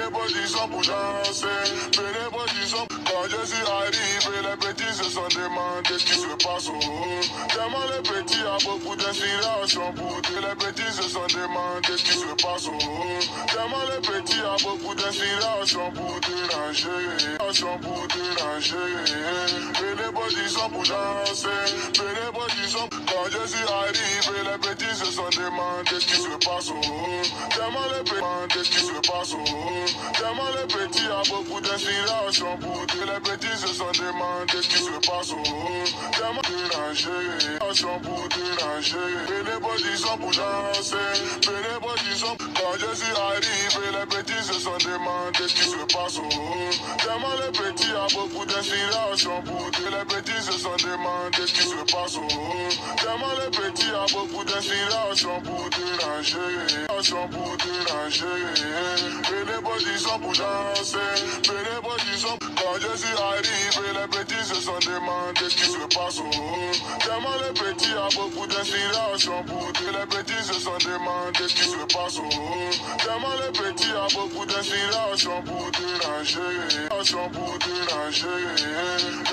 les petits sont pour danser, les petits sont. Quand je suis arrivé, les petits se sont demandé ce qui se passe au haut. Tellement les petits a beaucoup d'inspiration pour dire. Les petits se sont demandé ce qui se passe au haut. Tellement les petits a beaucoup d'inspiration pour déranger, pour déranger. Et les petits sont pour danser, les petits sont. Quand je suis arrivé, les petits se sont demandé ce qui se passe au haut. Tellement les petits demandé ce qui se passe au haut. Tellement les petits a beaucoup d'inspiration pour dire. Les petits se sont demandé ce qui se passe au haut. Tellement déranger, pour déranger. Et les petits sont pour danser, les petits sont. Quand je suis arrivé, les petits se sont demandé ce qui se passe au haut. Tellement les petits a beaucoup d'inspiration pour dire. Les petits se sont demandé ce qui se passe au haut. Tellement les petits a beaucoup d'inspiration pour déranger, pour déranger. Et les petits sont pour danser, les petits sont. Quand je suis arrivé, les petits se sont demandé ce qui se passe au haut. Tellement les petits a beaucoup d'inspiration pour dire. Les petits se sont demandé ce qui se passe au haut. Tellement les petits a beaucoup d'inspiration pour déranger, pour déranger.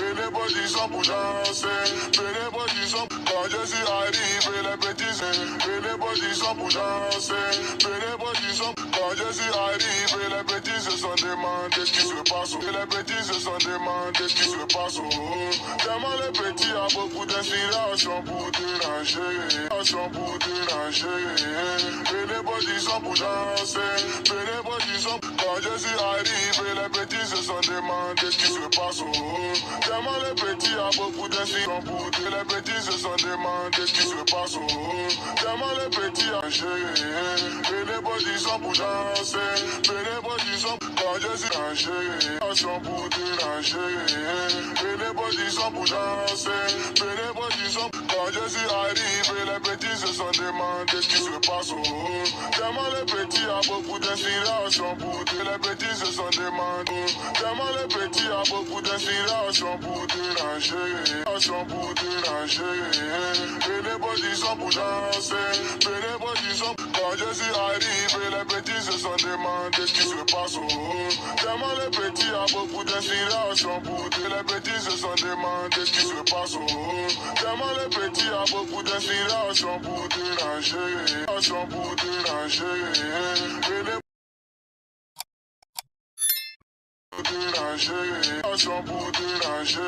Et les petits sont pour danser, les petits sont. Quand je suis arrivé, les petits et les petits sont pour danser, les petits sont. Quand je suis arrivé, les petits se sont demandé ce qui se passe au haut. Les petits se sont demandé ce qui se passe au haut. Tellement les petits a beaucoup d'inspiration pour déranger, pour déranger. Et les petits sont pour danser, les petits sont. Quand je suis arrivé, les petits se sont demandé ce qui se passe au haut. Tellement les petits a beaucoup d'inspiration pour dire. Les petits se sont demandé ce qui se passe au haut. Tellement les petits a changé. Et les petits sont pour danser, les petits sont. Quand je suis changé, pour déranger. Et les petits sont pour danser, les petits sont. Quand je suis arrivé, les petits se sont demandé ce qui se passe au haut. Tellement les petits a beaucoup d'inspiration pour dire. Les petits se sont demandé. Tellement les petits a beaucoup d'inspiration pour déranger, pour déranger. Et les petits sont pour danser, les petits sont. Quand je suis arrivé, les petits se sont demandé ce qui se passe au haut. Tellement les petits a beaucoup d'inspiration pour dire. Les petits se sont demandé ce qui se passe au haut. Tellement les petits a beaucoup d'inspiration pour déranger, pour déranger. Et les déranger, pour déranger.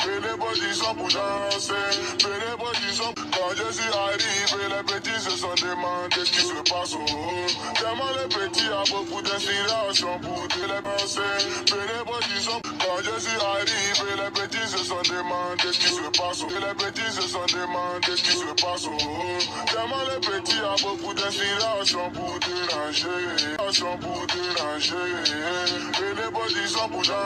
Et les petits sont pour danser, les petits sont. Quand je suis arrivé, les petits se sont demandé ce qui se passe au haut. Tellement les petits a beaucoup d'inspiration pour dire. Les danser, les petits sont. Quand je suis arrivé, les petits se sont demandé ce qui se passe au haut. Les petits se sont demandé ce qui se passe au haut. Tellement les petits a beaucoup d'inspiration pour déranger, pour déranger. Et les petits sont pour danser.